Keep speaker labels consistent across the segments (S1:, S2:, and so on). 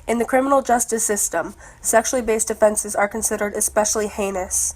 S1: In the criminal justice system, sexually based offenses are considered especially heinous.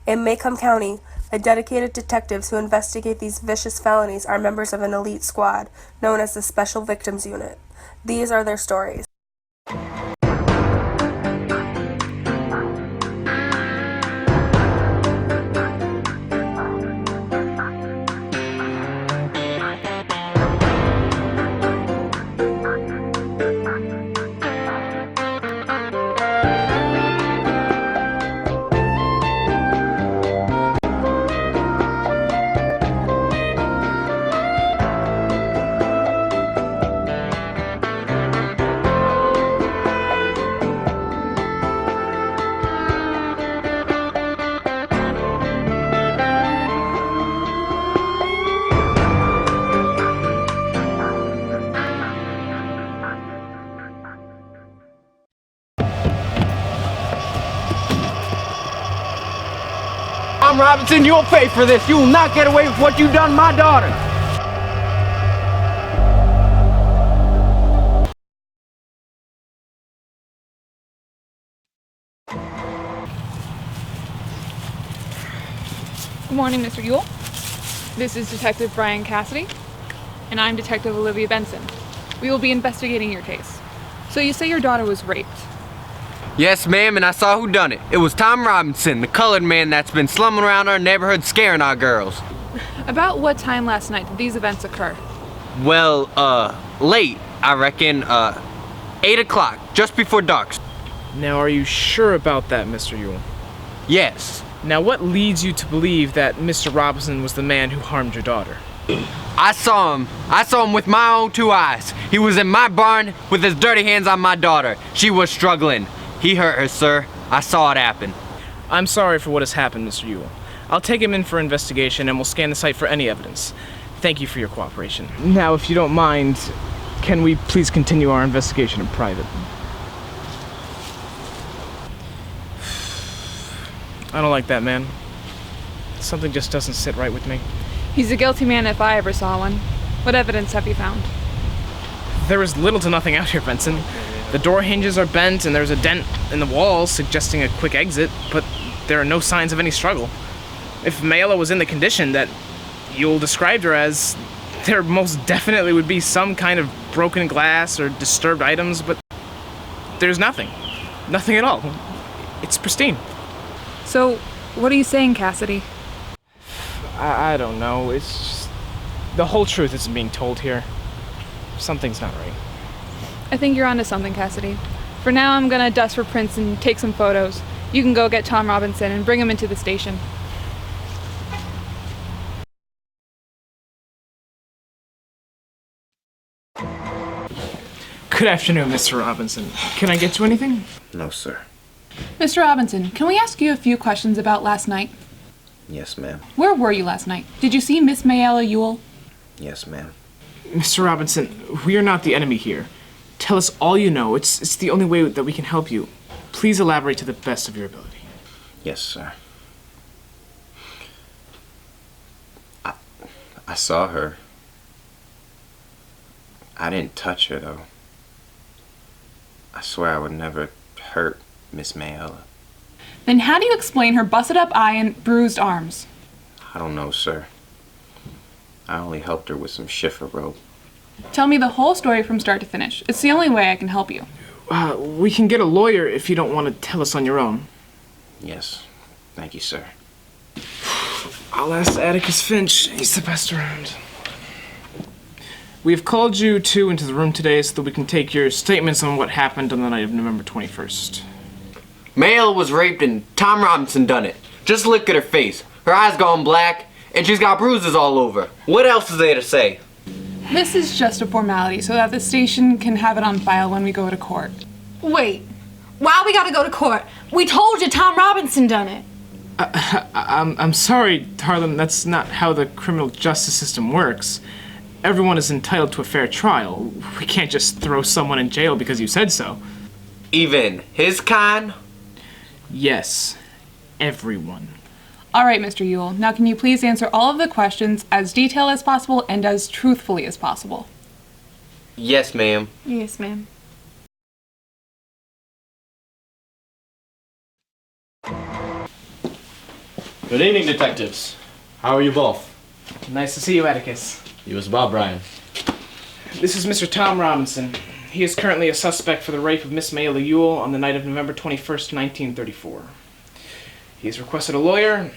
S1: In Macomb County, the dedicated detectives who investigate these vicious felonies are members of an elite squad known as the Special Victims Unit. These are their stories.
S2: Tom Robinson, you'll pay for this. You will not get away with what you've done to my daughter.
S3: Good morning, Mr. Ewell. This is Detective Brian Cassidy, and I'm Detective Olivia Benson. We will be investigating your case. So you say your daughter was raped.
S2: Yes, ma'am, and I saw who done it. It was Tom Robinson, the colored man that's been slumming around our neighborhood scaring our girls.
S3: About what time last night did these events occur?
S2: Well, late, I reckon, 8 o'clock, just before dark.
S4: Now, are you sure about that, Mr. Ewell?
S2: Yes.
S4: Now, what leads you to believe that Mr. Robinson was the man who harmed your daughter?
S2: I saw him with my own two eyes. He was in my barn with his dirty hands on my daughter. She was struggling. He hurt her, sir. I saw it happen.
S4: I'm sorry for what has happened, Mr. Ewell. I'll take him in for investigation and we'll scan the site for any evidence. Thank you for your cooperation. Now, if you don't mind, can we please continue our investigation in private? I don't like that man. Something just doesn't sit right with me.
S3: He's a guilty man if I ever saw one. What evidence have you found?
S4: There is little to nothing out here, Benson. The door hinges are bent and there's a dent in the wall suggesting a quick exit, but there are no signs of any struggle. If Mayla was in the condition that Ewell described her as, there most definitely would be some kind of broken glass or disturbed items, but there's nothing. Nothing at all. It's pristine.
S3: So, what are you saying, Cassidy?
S4: I don't know. It's just... the whole truth isn't being told here. Something's not right.
S3: I think you're onto something, Cassidy. For now, I'm gonna dust for prints and take some photos. You can go get Tom Robinson and bring him into the station.
S4: Good afternoon, Mr. Robinson. Can I get you anything?
S5: No, sir.
S3: Mr. Robinson, can we ask you a few questions about last night?
S5: Yes, ma'am.
S3: Where were you last night? Did you see Miss Mayella Ewell?
S5: Yes, ma'am.
S4: Mr. Robinson, we are not the enemy here. Tell us all you know. It's the only way that we can help you. Please elaborate to the best of your ability.
S5: Yes, sir. I saw her. I didn't touch her, though. I swear I would never hurt Miss Mayella.
S3: Then how do you explain her busted up eye and bruised arms?
S5: I don't know, sir. I only helped her with some shiffer rope.
S3: Tell me the whole story from start to finish. It's the only way I can help you.
S4: We can get a lawyer if you don't want to tell us on your own.
S5: Yes. Thank you, sir.
S4: I'll ask Atticus Finch. He's the best around. We have called you two into the room today so that we can take your statements on what happened on the night of November 21st.
S2: Mayla was raped and Tom Robinson done it. Just look at her face. Her eyes gone black and she's got bruises all over. What else is there to say?
S3: This is just a formality so that the station can have it on file when we go to court.
S6: Wait, why we gotta go to court? We told you Tom Robinson done it.
S4: I'm sorry, Harlan, that's not how the criminal justice system works. Everyone is entitled to a fair trial. We can't just throw someone in jail because you said so.
S2: Even his kind?
S4: Yes, everyone.
S3: All right, Mr. Ewell. Now can you please answer all of the questions as detailed as possible and as truthfully as possible?
S2: Yes, ma'am.
S3: Yes, ma'am.
S7: Good evening, detectives. How are you both?
S4: Nice to see you, Atticus.
S7: You as well, Brian.
S4: This is Mr. Tom Robinson. He is currently a suspect for the rape of Miss Mayla Ewell on the night of November 21st, 1934. He has requested a lawyer,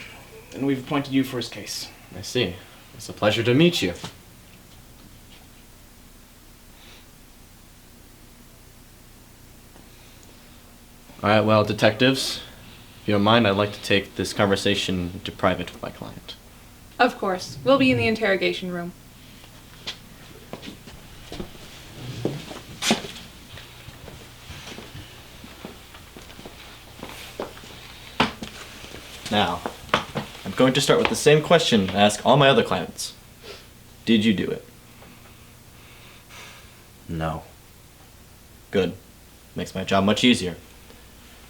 S4: and we've appointed you for his case.
S7: I see. It's a pleasure to meet you. Alright, well, detectives, if you don't mind, I'd like to take this conversation to private with my client.
S3: Of course. We'll be in the interrogation room.
S7: Now, I'm going to start with the same question I ask all my other clients. Did you do it?
S5: No.
S7: Good. Makes my job much easier.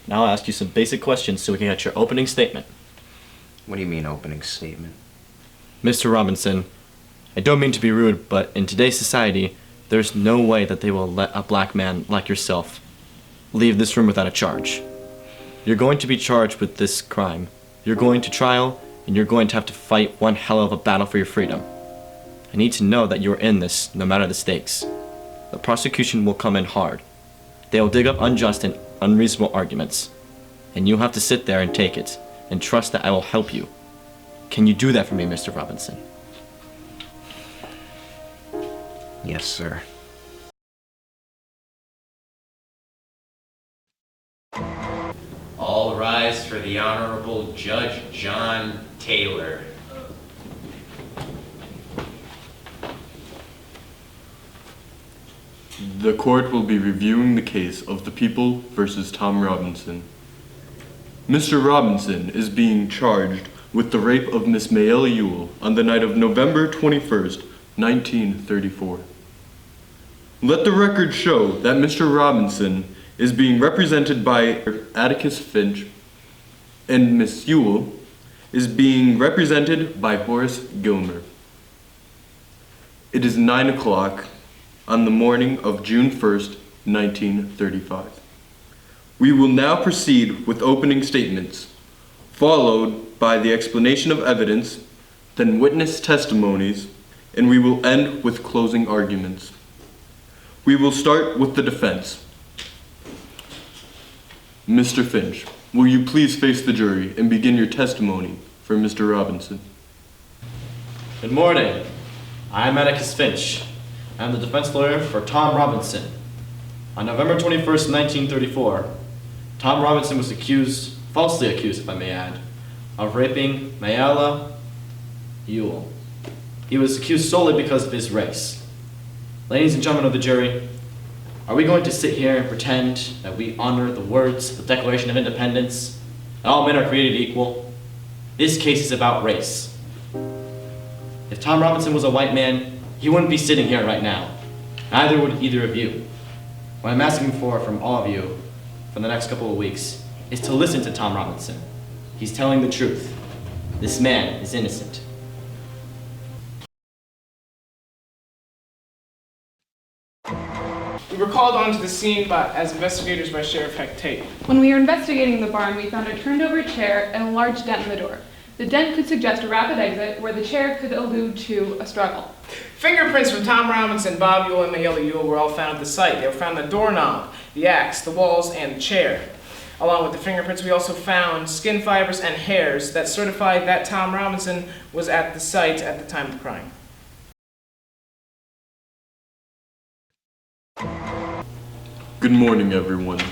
S7: Now I'll ask you some basic questions so we can get your opening statement.
S5: What do you mean, opening statement?
S7: Mr. Robinson, I don't mean to be rude, but in today's society, there's no way that they will let a black man like yourself leave this room without a charge. You're going to be charged with this crime. You're going to trial, and you're going to have to fight one hell of a battle for your freedom. I need to know that you're in this, no matter the stakes. The prosecution will come in hard. They will dig up unjust and unreasonable arguments, and you'll have to sit there and take it, and trust that I will help you. Can you do that for me, Mr. Robinson?
S5: Yes, sir.
S2: All rise for the Honorable Judge John Taylor.
S8: The court will be reviewing the case of the People versus Tom Robinson. Mr. Robinson is being charged with the rape of Miss Mayla Ewell on the night of November 21st, 1934. Let the record show that Mr. Robinson is being represented by Atticus Finch, and Miss Ewell is being represented by Horace Gilmer. It is 9 o'clock on the morning of June 1st, 1935. We will now proceed with opening statements, followed by the explanation of evidence, then witness testimonies, and we will end with closing arguments. We will start with the defense. Mr. Finch, will you please face the jury and begin your testimony for Mr. Robinson?
S7: Good morning. I'm Atticus Finch. I'm the defense lawyer for Tom Robinson. On November 21st, 1934, Tom Robinson was falsely accused, if I may add, of raping Mayla Ewell. He was accused solely because of his race. Ladies and gentlemen of the jury, are we going to sit here and pretend that we honor the words of the Declaration of Independence, that all men are created equal? This case is about race. If Tom Robinson was a white man, he wouldn't be sitting here right now. Neither would either of you. What I'm asking for from all of you for the next couple of weeks is to listen to Tom Robinson. He's telling the truth. This man is innocent.
S4: We were called onto the scene as investigators by Sheriff Heck Tate.
S3: When we were investigating the barn, we found a turned over chair and a large dent in the door. The dent could suggest a rapid exit, where the chair could allude to a struggle.
S4: Fingerprints from Tom Robinson, Bob Ewell, and Mayla Ewell were all found at the site. They were found on the doorknob, the axe, the walls, and the chair. Along with the fingerprints, we also found skin fibers and hairs that certified that Tom Robinson was at the site at the time of the crime.
S8: Good morning, everyone.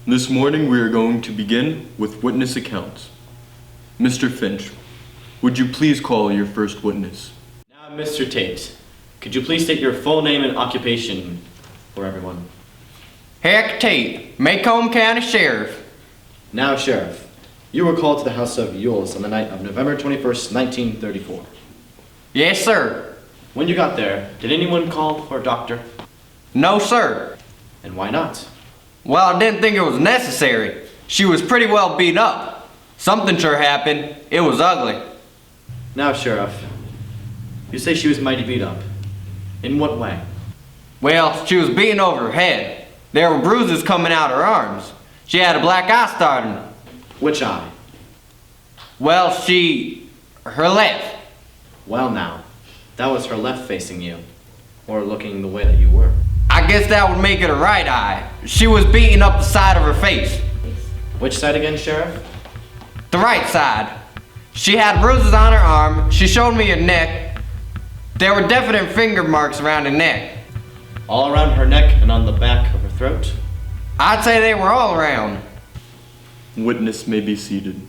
S8: This morning we are going to begin with witness accounts. Mr. Finch, would you please call your first witness?
S7: Now, Mr. Tate, could you please state your full name and occupation for everyone?
S2: Heck Tate, Macomb County Sheriff.
S7: Now, Sheriff, you were called to the house of Ewell's on the night of November 21st, 1934.
S2: Yes, sir.
S7: When you got there, did anyone call for a doctor?
S2: No, sir.
S7: And why not?
S2: Well, I didn't think it was necessary. She was pretty well beat up. Something sure happened. It was ugly.
S7: Now, Sheriff, you say she was mighty beat up. In what way?
S2: Well, she was beaten over her head. There were bruises coming out her arms. She had a black eye starting.
S7: Which eye?
S2: Well, her left.
S7: Well now, that was her left facing you, or looking the way that you were.
S2: I guess that would make it a right eye. She was beating up the side of her face.
S7: Which side again, Sheriff?
S2: The right side. She had bruises on her arm. She showed me her neck. There were definite finger marks around her neck.
S7: All around her neck and on the back of her throat?
S2: I'd say they were all around.
S8: Witness may be seated.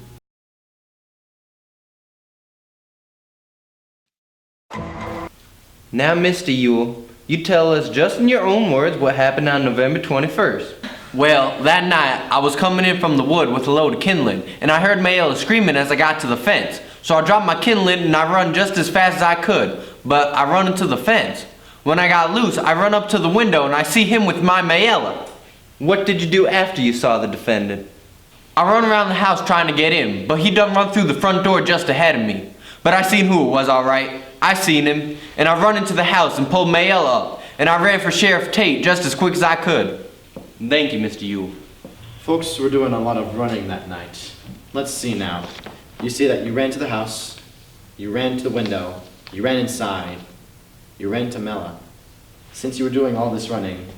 S2: Now, Mr. Ewell, you tell us just in your own words what happened on November 21st. Well, that night, I was coming in from the wood with a load of kindling, and I heard Mayella screaming as I got to the fence. So I dropped my kindling and I run just as fast as I could, but I run into the fence. When I got loose, I run up to the window and I see him with my Mayella. What did you do after you saw the defendant? I run around the house trying to get in, but he done run through the front door just ahead of me. But I seen who it was, all right. I seen him, and I run into the house and pulled Mayella up, and I ran for Sheriff Tate just as quick as I could. Thank you, Mr. Ewell.
S7: Folks were doing a lot of running that night. Let's see now. You see that you ran to the house, you ran to the window, you ran inside, you ran to Mela. Since you were doing all this running,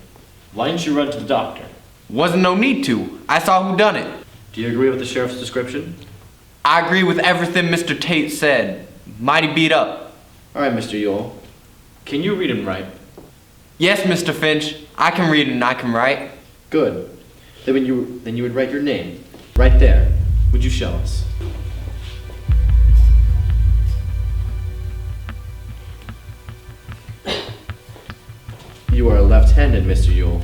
S7: why didn't you run to the doctor?
S2: Wasn't no need to. I saw who done it.
S7: Do you agree with the sheriff's description?
S2: I agree with everything Mr. Tate said. Mighty beat up.
S7: All right, Mr. Ewell. Can you read and write?
S2: Yes, Mr. Finch. I can read and I can write.
S7: Good. Then you would write your name right there. Would you show us? You are left-handed, Mr. Ewell.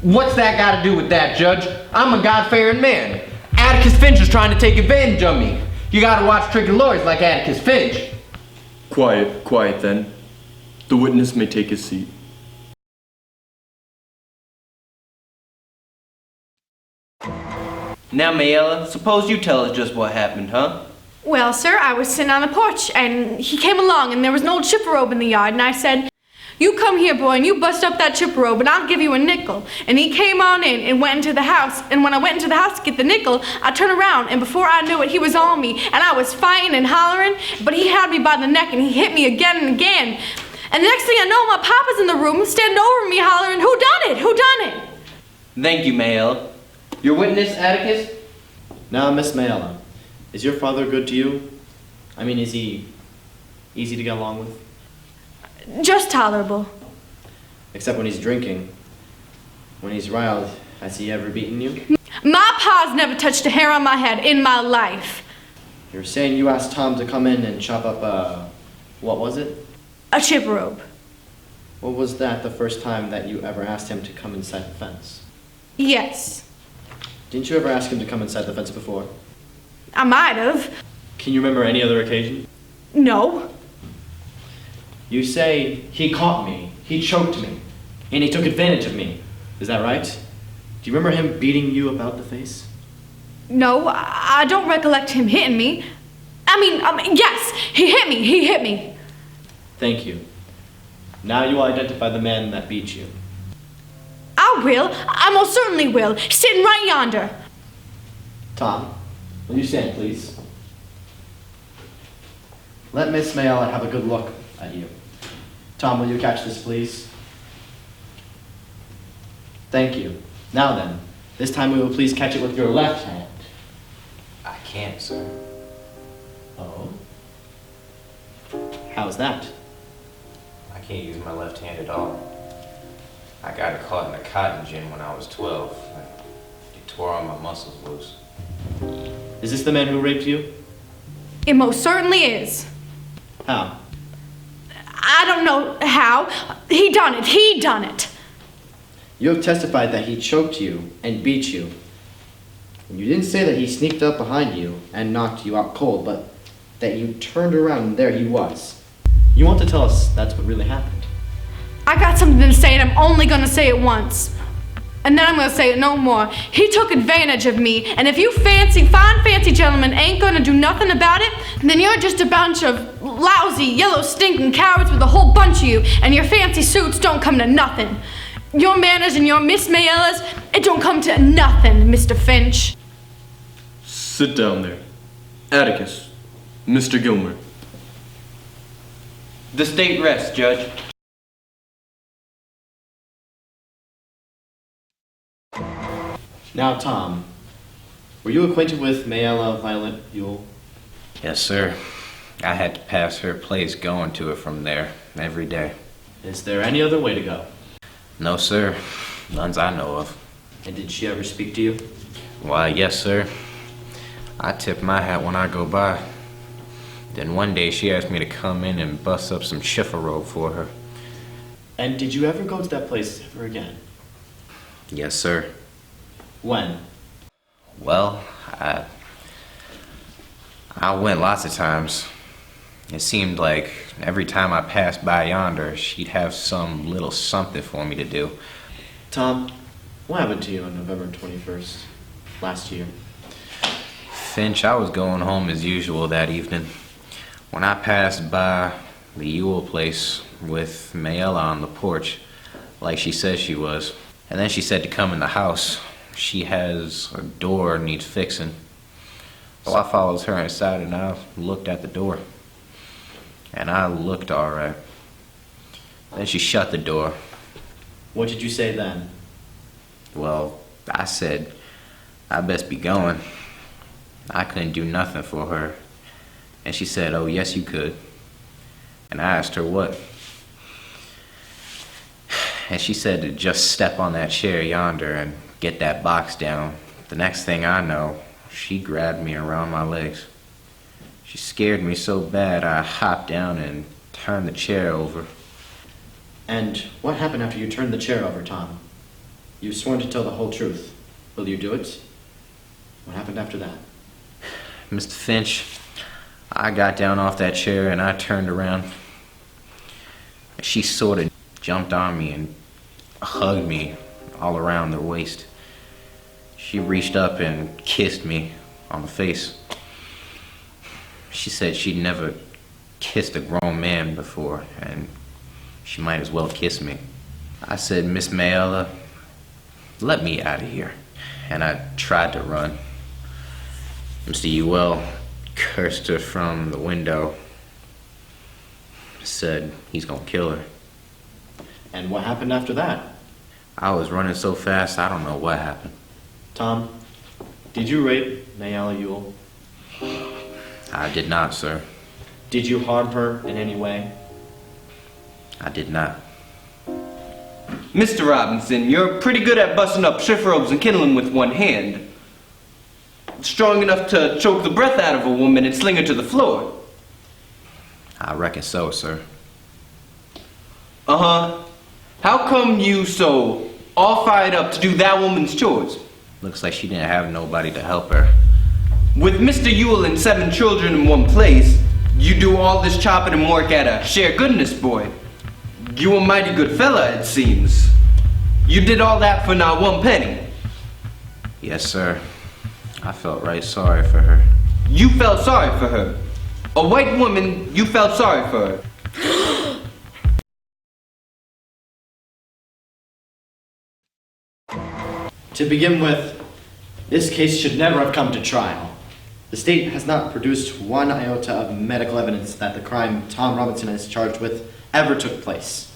S2: What's that got to do with that, Judge? I'm a God-fearing man. Atticus Finch is trying to take advantage of me. You gotta watch tricky lawyers like Atticus Finch.
S8: Quiet, quiet then. The witness may take his seat.
S2: Now, Mayella, suppose you tell us just what happened, huh?
S6: Well, sir, I was sitting on the porch, and he came along, and there was an old chipper robe in the yard, and I said, "You come here, boy, and you bust up that chipper robe, and I'll give you a nickel." And he came on in and went into the house, and when I went into the house to get the nickel, I turned around, and before I knew it, he was on me, and I was fighting and hollering, but he had me by the neck, and he hit me again and again. And the next thing I know, my papa's in the room, standing over me, hollering, "Who done it? Who done it?"
S2: Thank you, Mayella. Your witness, Atticus?
S7: Now, Miss Mayella, is your father good to you? I mean, is he easy to get along with?
S6: Just tolerable.
S7: Except when he's drinking. When he's riled, has he ever beaten you?
S6: My pa's never touched a hair on my head in my life.
S7: You're saying you asked Tom to come in and chop up what was it?
S6: A chipper robe.
S7: What was that the first time that you ever asked him to come inside the fence?
S6: Yes.
S7: Didn't you ever ask him to come inside the fence before?
S6: I might have.
S7: Can you remember any other occasion?
S6: No.
S7: You say, he caught me, he choked me, and he took advantage of me. Is that right? Do you remember him beating you about the face?
S6: No, I don't recollect him hitting me. I mean, yes, he hit me.
S7: Thank you. Now you will identify the man that beat you.
S6: I will. I most certainly will. Sitting right yonder.
S7: Tom, will you stand, please? Let Miss Mayella have a good look at you. Tom, will you catch this, please? Thank you. Now then, this time we will please catch it with your left hand.
S5: I can't, sir.
S7: Oh? How's that?
S5: I can't use my left hand at all. I got caught in a cotton gin when I was 12. It tore all my muscles loose.
S7: Is this the man who raped you?
S6: It most certainly is.
S7: How?
S6: I don't know how. He done it.
S7: You have testified that he choked you and beat you. And you didn't say that he sneaked up behind you and knocked you out cold, but that you turned around and there he was. You want to tell us that's what really happened?
S6: I got something to say and I'm only gonna say it once. And then I'm gonna say it no more. He took advantage of me, and if you fine fancy gentlemen ain't gonna do nothing about it, then you're just a bunch of lousy, yellow, stinking cowards with a whole bunch of you, and your fancy suits don't come to nothing. Your manners and your Miss Mayella's, it don't come to nothing, Mr. Finch.
S8: Sit down there. Atticus. Mr. Gilmer.
S2: The state rests, Judge.
S7: Now, Tom, were you acquainted with Mayella Violet Ewell?
S5: Yes, sir. I had to pass her place going to it from there every day.
S7: Is there any other way to go?
S5: No, sir. None's I know of.
S7: And did she ever speak to you?
S5: Why, yes, sir. I tip my hat when I go by. Then one day she asked me to come in and bust up some schiffer robe for her.
S7: And did you ever go to that place ever again?
S5: Yes, sir.
S7: When?
S5: Well, I went lots of times. It seemed like every time I passed by yonder, she'd have some little something for me to do.
S7: Tom, what happened to you on November 21st, last year?
S5: Finch, I was going home as usual that evening when I passed by the Ewell place with Mayella on the porch, like she says she was. And then she said to come in the house. She has a door needs fixing. So I follows her inside and I looked at the door. And I looked all right. Then she shut the door.
S7: What did you say then?
S5: Well, I said, I best be going. I couldn't do nothing for her. And she said, oh, yes, you could. And I asked her what. And she said to just step on that chair yonder and get that box down. The next thing I know, she grabbed me around my legs. She scared me so bad I hopped down and turned the chair over.
S7: And what happened after you turned the chair over, Tom? You've sworn to tell the whole truth. Will you do it? What happened after that?
S5: Mr. Finch, I got down off that chair and I turned around. She sort of jumped on me and hugged me all around the waist. She reached up and kissed me on the face. She said she'd never kissed a grown man before and she might as well kiss me. I said, Miss Mayella, let me out of here. And I tried to run. Mr. Ewell cursed her from the window. Said he's gonna kill her.
S7: And what happened after that?
S5: I was running so fast, I don't know what happened.
S7: Tom, did you rape Mayella Ewell?
S5: I did not, sir.
S7: Did you harm her in any way?
S5: I did not.
S2: Mr. Robinson, you're pretty good at busting up shift robes and kindling with one hand. Strong enough to choke the breath out of a woman and sling her to the floor.
S5: I reckon so, sir.
S2: Uh-huh. How come you so all fired up to do that woman's chores?
S5: Looks like she didn't have nobody to help her.
S2: With Mr. Ewell and 7 children in one place, you do all this chopping and work at a sheer goodness, boy. You a mighty good fella, it seems. You did all that for not one penny.
S5: Yes, sir. I felt right sorry for her.
S2: You felt sorry for her. A white woman, you felt sorry for her.
S7: To begin with, this case should never have come to trial. The state has not produced one iota of medical evidence that the crime Tom Robinson is charged with ever took place.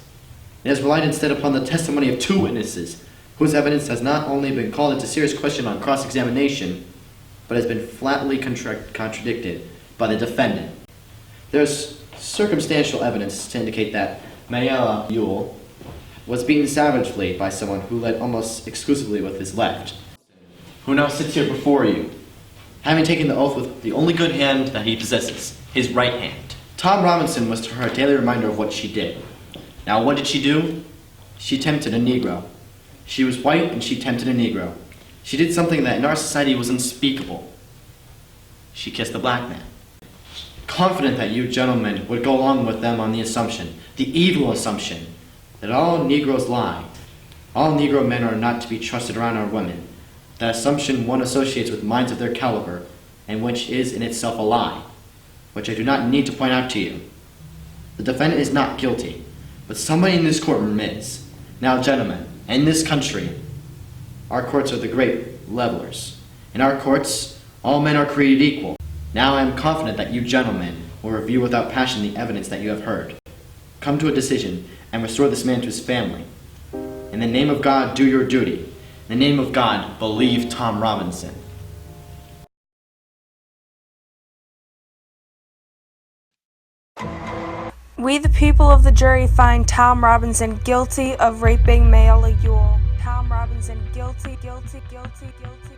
S7: It has relied instead upon the testimony of 2 witnesses, whose evidence has not only been called into serious question on cross-examination, but has been flatly contradicted by the defendant. There's circumstantial evidence to indicate that Mayella Ewell was beaten savagely by someone who led almost exclusively with his left, who now sits here before you, having taken the oath with the only good hand that he possesses, his right hand. Tom Robinson was to her a daily reminder of what she did. Now, what did she do? She tempted a Negro. She was white and she tempted a Negro. She did something that in our society was unspeakable. She kissed a black man. Confident that you gentlemen would go along with them on the assumption, the evil assumption, that all Negroes lie. All Negro men are not to be trusted around our women. That assumption one associates with minds of their caliber, and which is in itself a lie, which I do not need to point out to you. The defendant is not guilty, but somebody in this courtroom is. Now, gentlemen, in this country, our courts are the great levelers. In our courts, all men are created equal. Now I am confident that you gentlemen will review without passion the evidence that you have heard. Come to a decision and restore this man to his family. In the name of God, do your duty. In the name of God, believe Tom Robinson.
S9: We, the people of the jury, find Tom Robinson guilty of raping Mayla Ewell. Tom Robinson guilty, guilty, guilty, guilty.